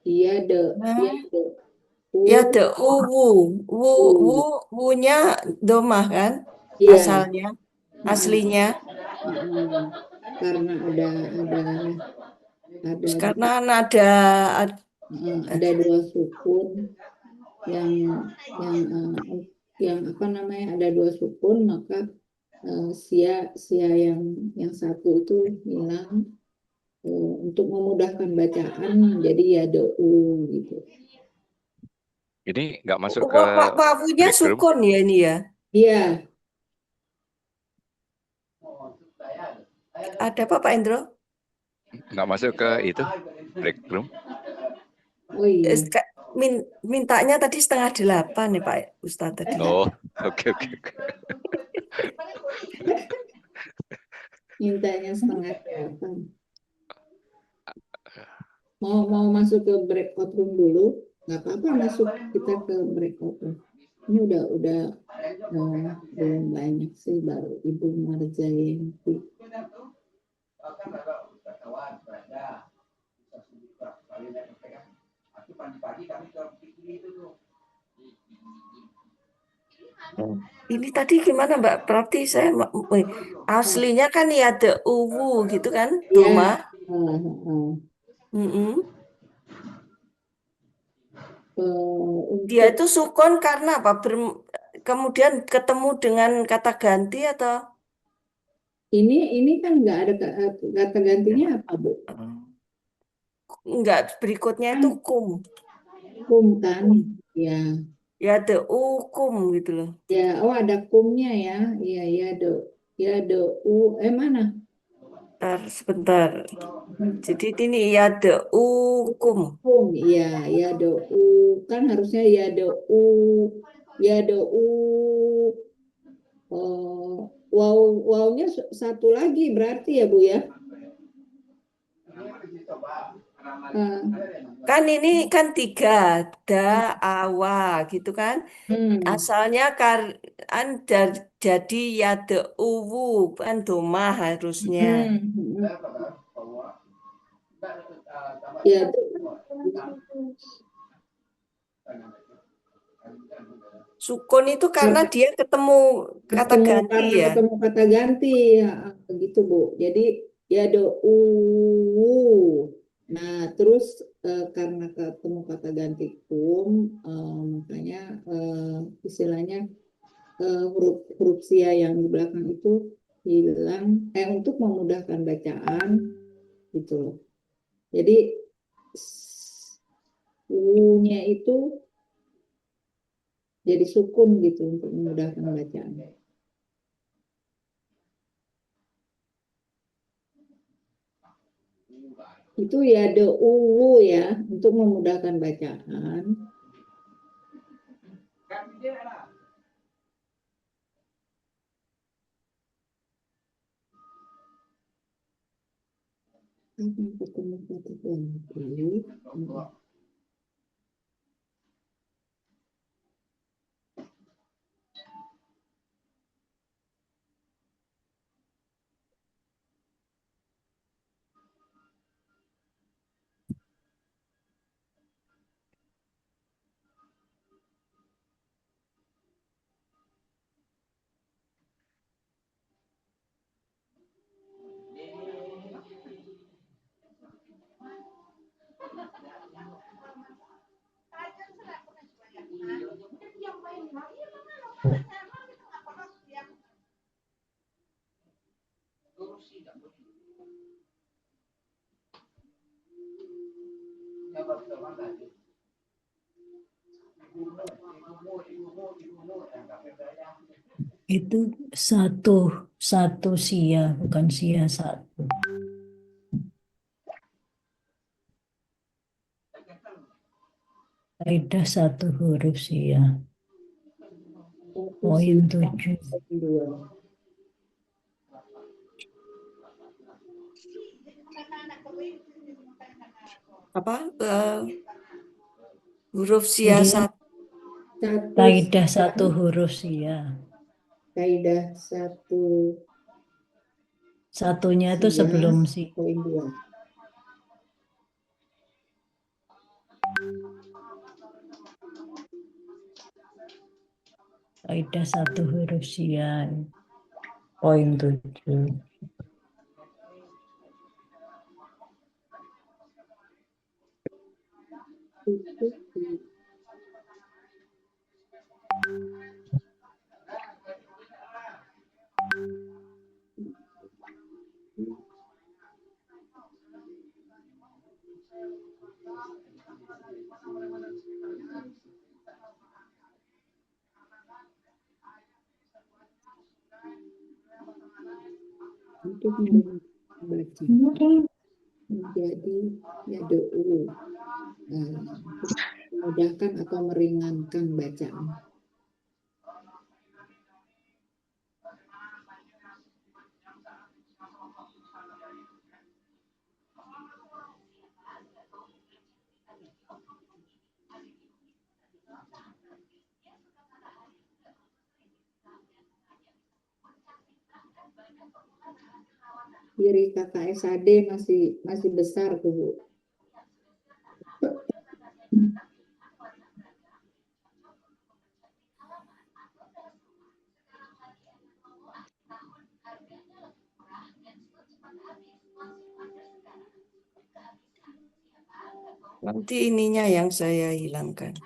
Speaker 3: Iya Do. Iya Do.
Speaker 1: Ya ada wu-nya domah kan?
Speaker 3: Iya.
Speaker 1: Asalnya, aslinya.
Speaker 3: Karena ada
Speaker 1: Karena
Speaker 3: ada 2 sukun yang ada 2 sukun, maka sia yang satu itu hilang. Untuk memudahkan bacaan jadi ya u gitu.
Speaker 5: Ini nggak masuk
Speaker 1: Oh,
Speaker 5: ke
Speaker 1: wawunya
Speaker 5: break room,
Speaker 1: sukun ya ini ya.
Speaker 3: Iya,
Speaker 1: Ada apa Pak Endro?
Speaker 5: nggak masuk ke itu break room.
Speaker 3: oh iya.
Speaker 1: Mintanya tadi 7:30 nih Pak Ustadz tadi.
Speaker 5: Oh, oke.
Speaker 3: Mintanya 7:30. Mau masuk ke breakout room dulu? Nggak apa-apa masuk kita ke breakout room. Ini udah belum banyak sih, baru Ibu Marzayanti.
Speaker 1: Ini tadi gimana Mbak? Berarti saya aslinya kan ya ada uwu gitu kan, Doma.
Speaker 3: Ya,
Speaker 1: Mm-mm. Dia
Speaker 3: untuk
Speaker 1: itu sukun karena apa? Kemudian ketemu dengan kata ganti atau?
Speaker 3: ini kan nggak ada kata gantinya apa, Bu?
Speaker 1: Enggak, berikutnya itu kum.
Speaker 3: Kum kan?
Speaker 1: Kum.
Speaker 3: Ya.
Speaker 1: Ya ada ukum gitu loh.
Speaker 3: Ya, oh ada kumnya ya. Iya, ya u mana?
Speaker 1: Sebentar. Jadi ini ya ada ukum.
Speaker 3: Kum, iya, ya u kan harusnya ya u. Wownya satu lagi berarti ya Bu ya. Ah,
Speaker 1: Kan ini kan 3, da, awa gitu kan. Asalnya jadi ya ada uwu kan doma harusnya.
Speaker 3: Ya,
Speaker 1: Sukun itu karena dia ketemu kata ganti
Speaker 3: karena
Speaker 1: ya.
Speaker 3: ketemu kata ganti ya, gitu Bu. Jadi ya u. Nah, terus karena ketemu kata ganti kum, makanya istilahnya huruf sia yang di belakang itu hilang untuk memudahkan bacaan gitu loh. Jadi u-nya itu jadi sukun gitu untuk memudahkan bacaan. Itu ya de uwu ya untuk memudahkan bacaan. Ketemu kata ganti.
Speaker 4: Itu satu sia, bukan sia satu. Kaidah 1 huruf sia. Poin 7.
Speaker 1: Apa? Huruf sia
Speaker 4: Jadi
Speaker 1: satu.
Speaker 4: kaidah 1 huruf sia.
Speaker 3: Kaidah 1
Speaker 4: Satunya itu sebelum si.
Speaker 3: poin 2.
Speaker 4: Kaidah 1 huruf sia. Poin 7.
Speaker 3: untuk membaca menjadi yad'u, untuk memudahkan atau meringankan bacaan. Kiri KKSAD masih besar tuh, Bu.
Speaker 1: Nanti ininya yang saya hilangkan.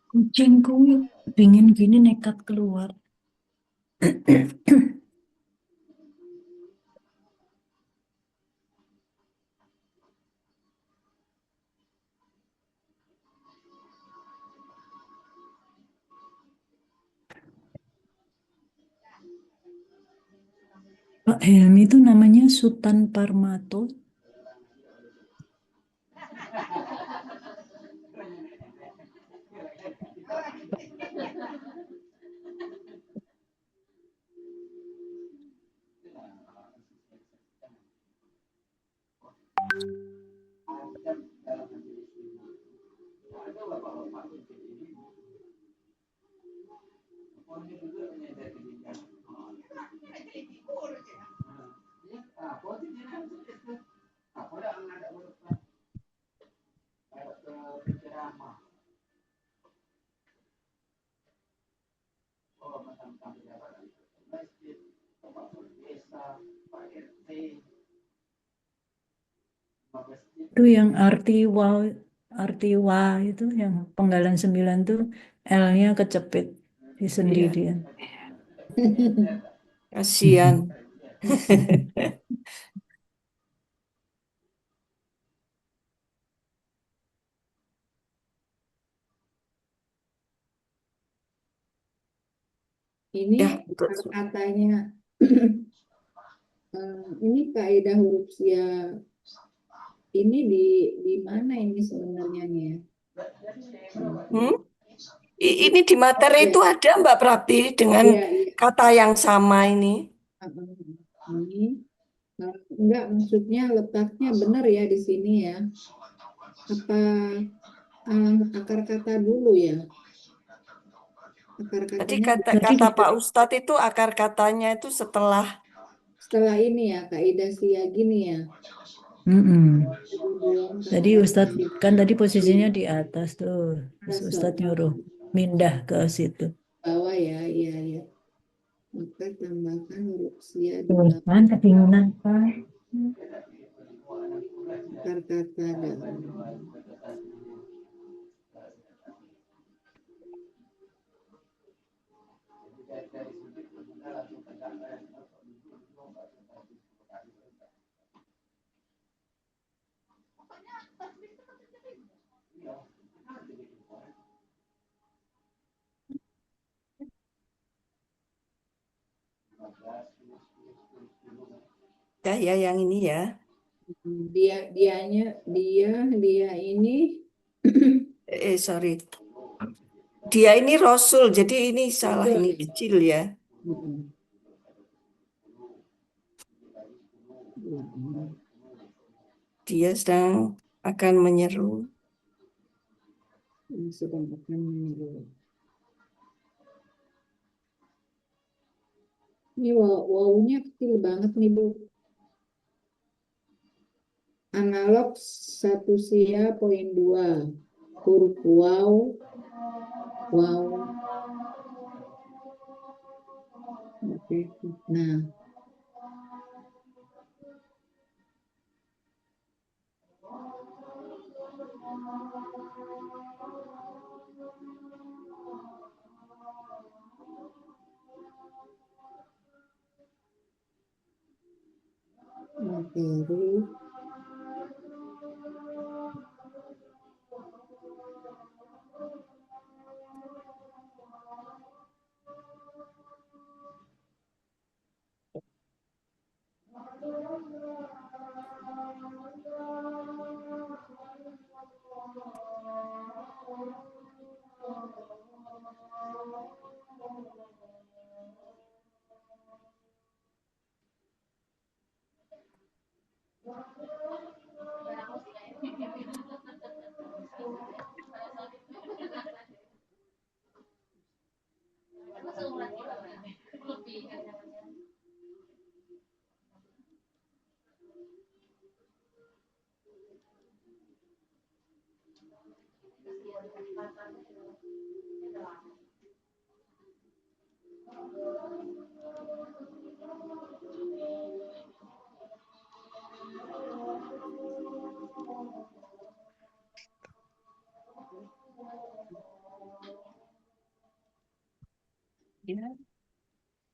Speaker 4: Kucingku pingin gini nekat keluar. Pak Helmi itu namanya Sultan Parmato. Itu yang arti wa itu yang penggalan 9 tuh L-nya kecepit di sendi
Speaker 1: Iya.
Speaker 4: dia.
Speaker 1: Kasihan.
Speaker 3: Ini
Speaker 1: Ya, untuk
Speaker 3: katanya ini kaidah huruf sia ini di mana ini sebenarnya nih ya?
Speaker 1: Hmm? Ini di materi itu ada Mbak Prati dengan
Speaker 3: Iya, iya.
Speaker 1: kata yang sama ini.
Speaker 3: Ini enggak, maksudnya letaknya benar ya di sini ya. Apa akar kata dulu ya? Akar
Speaker 1: Tadi
Speaker 3: katanya
Speaker 1: kata Pak Ustadz itu akar katanya itu setelah
Speaker 3: setelah ini ya, kaidah sia gini ya.
Speaker 4: Tadi Ustadz kan tadi posisinya di atas tuh. Terus Ustadz nyuruh mindah ke situ.
Speaker 3: Bawah ya, iya ya. Maka tambahkan huruf sia di
Speaker 4: Tuh
Speaker 3: belakang
Speaker 4: kan kebingungan Pak.
Speaker 3: akar kata dalam.
Speaker 1: ya yang ini ya.
Speaker 3: Dia ini
Speaker 1: Sorry. Dia ini Rasul, jadi ini salah
Speaker 3: Rasul.
Speaker 1: ini kecil ya. Dia sedang akan menyeru.
Speaker 3: Ini sedang akan meniru. Ini wawunya kecil banget nih Bu. Analog 1 sia.2 huruf wow, wow. Oke. Nah, materi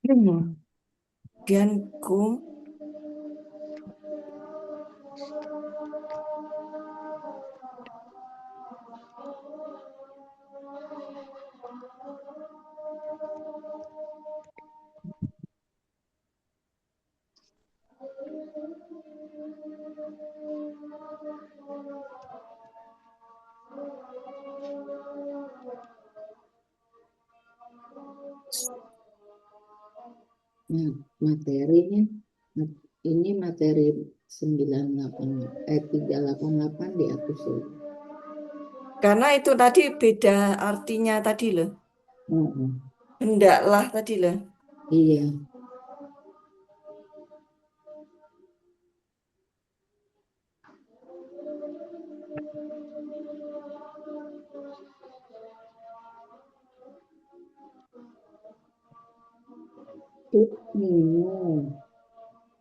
Speaker 1: Kemudian kum,
Speaker 3: Nah, materinya ini materi 388 dihapus lagi.
Speaker 1: karena itu tadi beda artinya tadi loh.
Speaker 3: Oh,
Speaker 1: Hendaklah tadi loh.
Speaker 3: iya.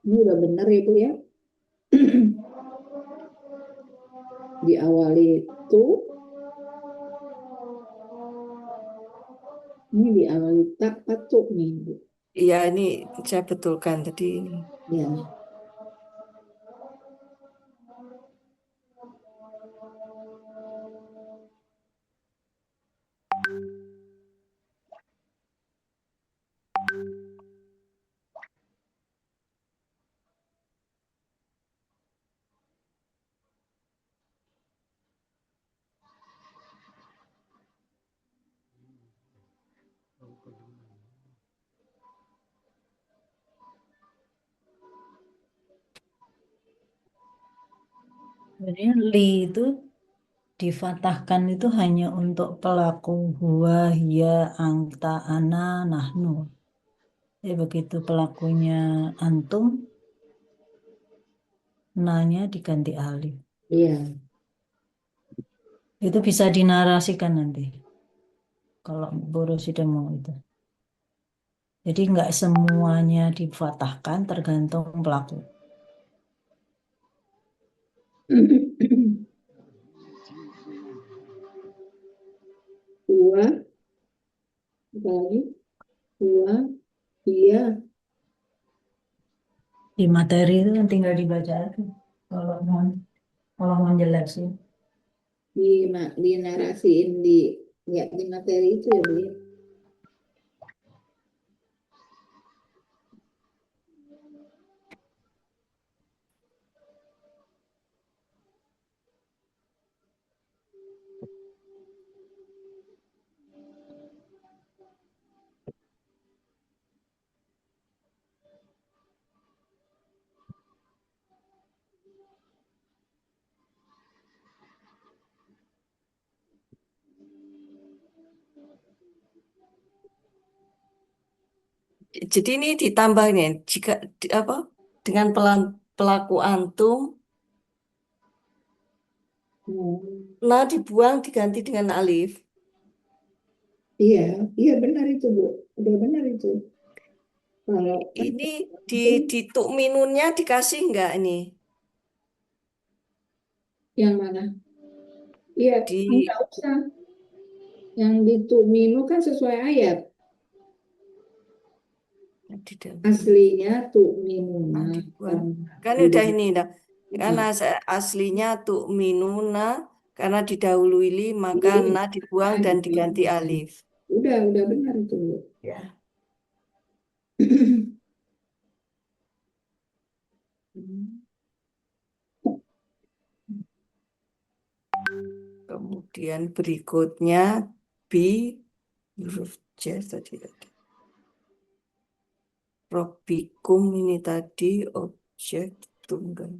Speaker 3: Ini udah bener ya Bu ya. Diawali itu, ini diawali tak patuk nih Bu.
Speaker 1: Iya, ini saya betulkan tadi ini.
Speaker 3: Ya.
Speaker 4: Jadi li itu difatahkan itu hanya untuk pelaku huwa, ya, anta, ana, nahnu. Jadi begitu pelakunya antum, nanya diganti alif.
Speaker 3: Iya.
Speaker 4: Itu bisa dinarasikan nanti. Kalau Bu Rosida mau itu. Jadi nggak semuanya difatahkan tergantung pelaku.
Speaker 3: Dua, lagi, dua, iya,
Speaker 4: Di materi itu kan tinggal dibaca aja. Kalau mau jelasin.
Speaker 3: dinarasiin nggak di materi itu ya Bu ya.
Speaker 1: Jadi ini ditambah nih, jika apa dengan pelaku antum, nah dibuang diganti dengan alif.
Speaker 3: Iya, iya benar itu Bu, udah benar itu. Kalau kan
Speaker 1: Ini di tuk minunnya dikasih enggak ini?
Speaker 3: yang mana? Iya,
Speaker 1: Di
Speaker 3: enggak usah. Yang di Tumino kan sesuai ayat.
Speaker 1: di dalam
Speaker 3: Aslinya Tu'minuna.
Speaker 1: dibuang. Kan
Speaker 3: Di
Speaker 1: udah ini dah. Karena aslinya tuk minuna karena didahului li maka na dibuang dan diganti alif.
Speaker 3: Udah benar itu Bu.
Speaker 1: Ya. Kemudian berikutnya bi huruf J tadi. Robikum ini tadi objek tunggal.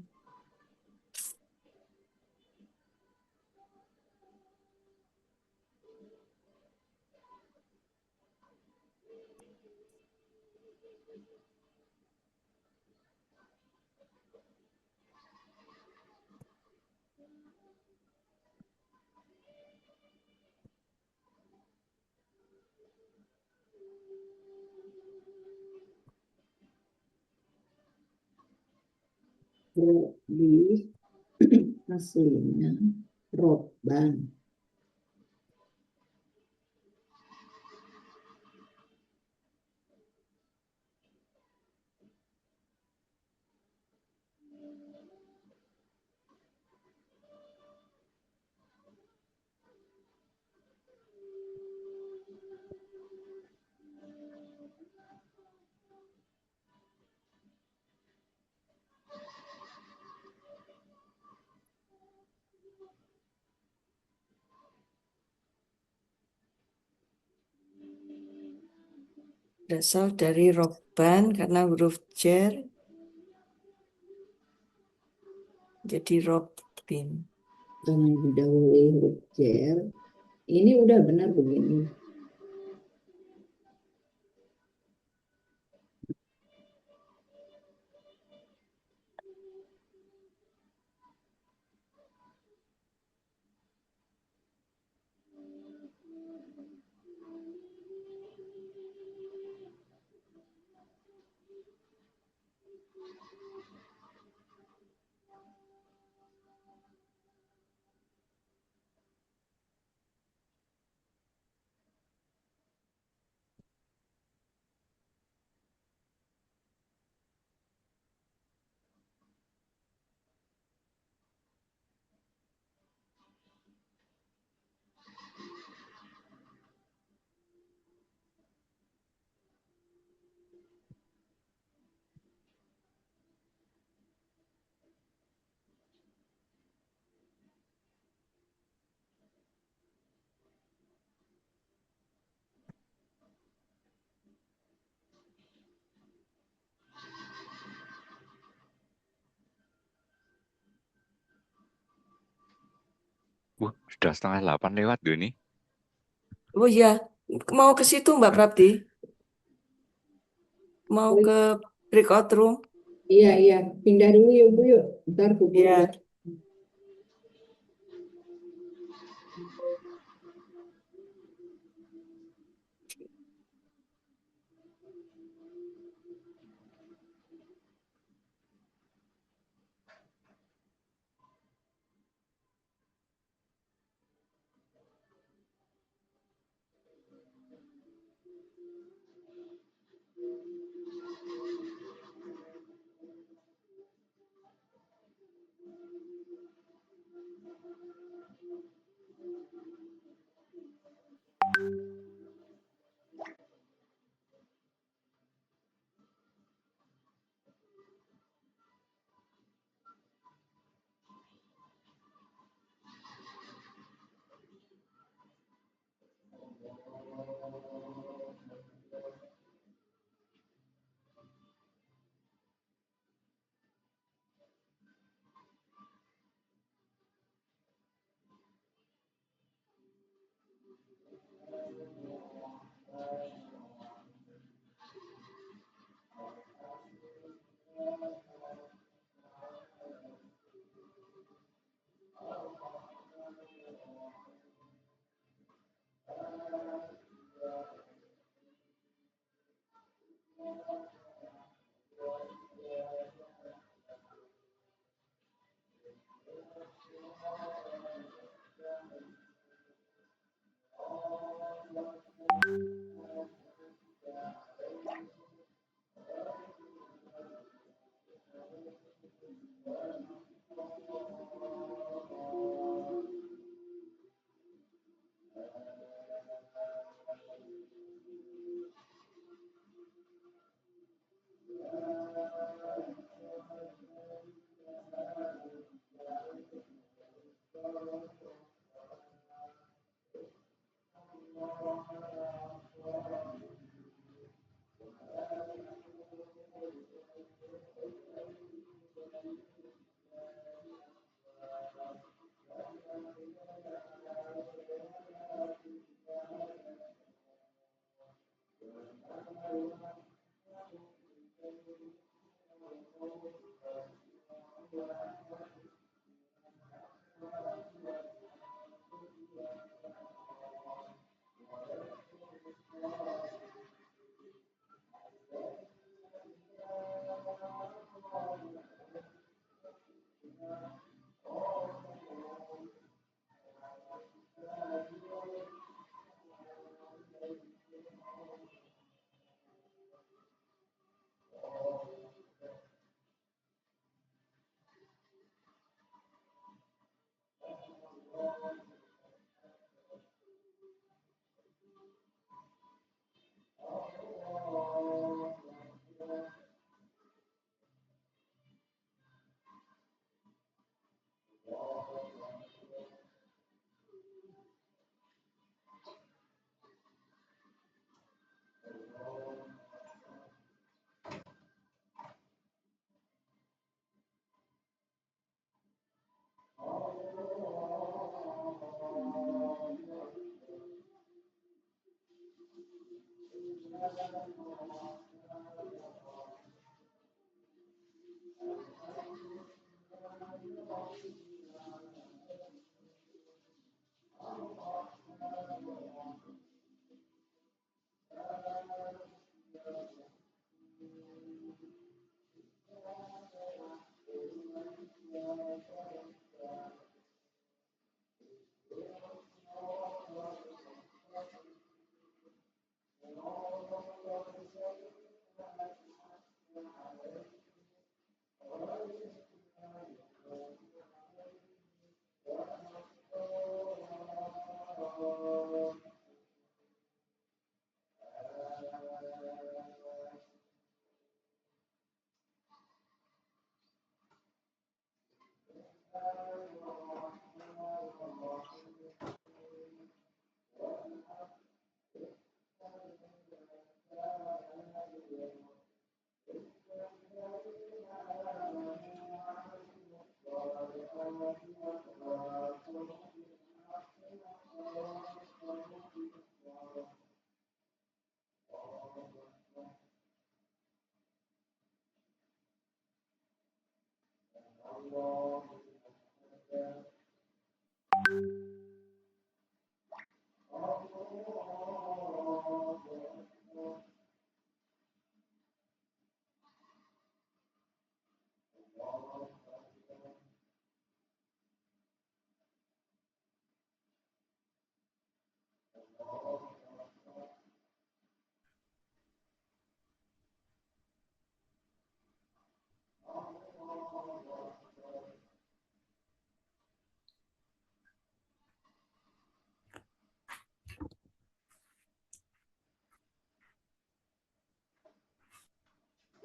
Speaker 3: Robi aslinya Robban.
Speaker 1: Berasal dari roban karena huruf jer jadi robin.
Speaker 3: Karena didahului huruf jer. Ini udah benar begini.
Speaker 5: Sudah 7:30 lewat Doni.
Speaker 1: Oh iya, mau ke situ Mbak Prapti? Mau
Speaker 3: Oh,
Speaker 1: ke breakout room?
Speaker 3: iya, pindah dulu yuk Bu yuk. Ntar keburu
Speaker 1: Ya.
Speaker 3: banget.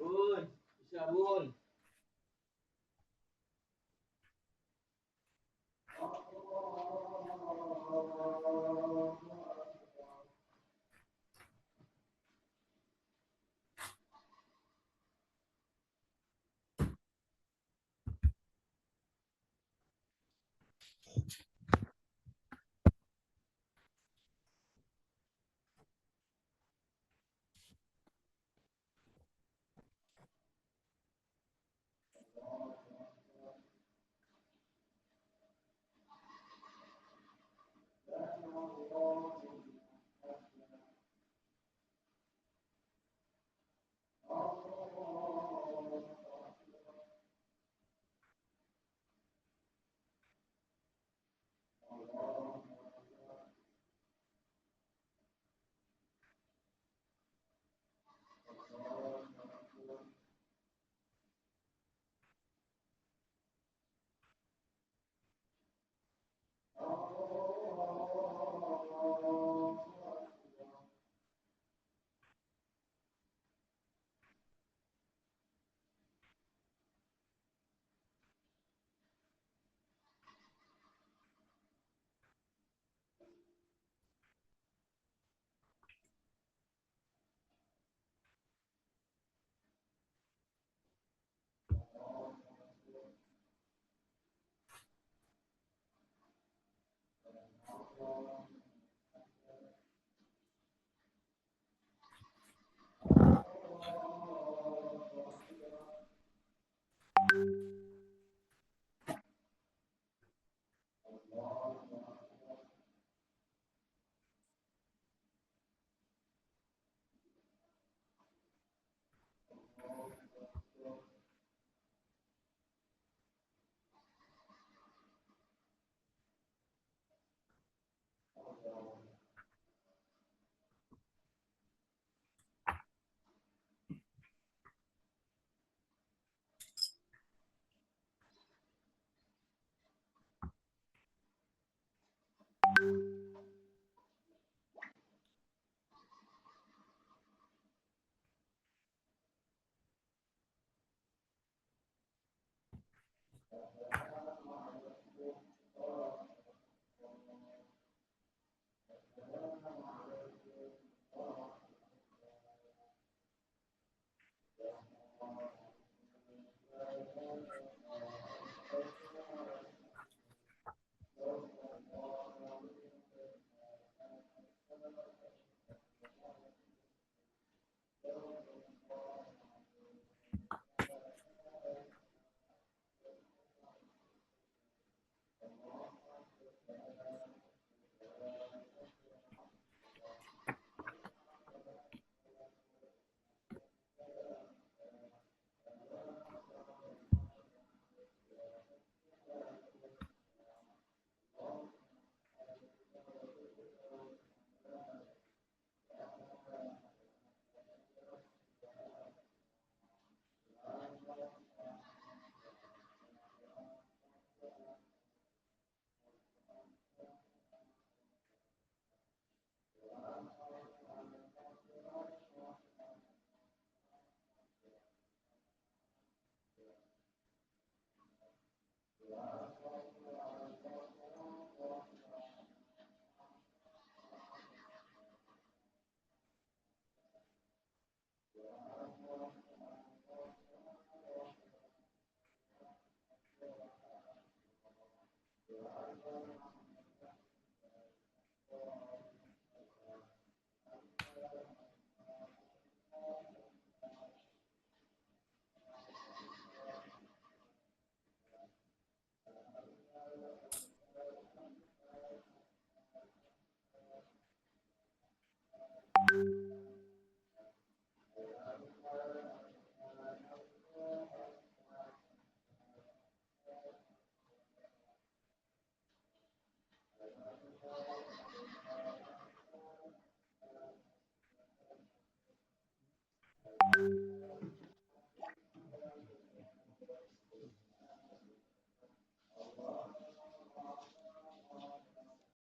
Speaker 6: Bun, bisa bun.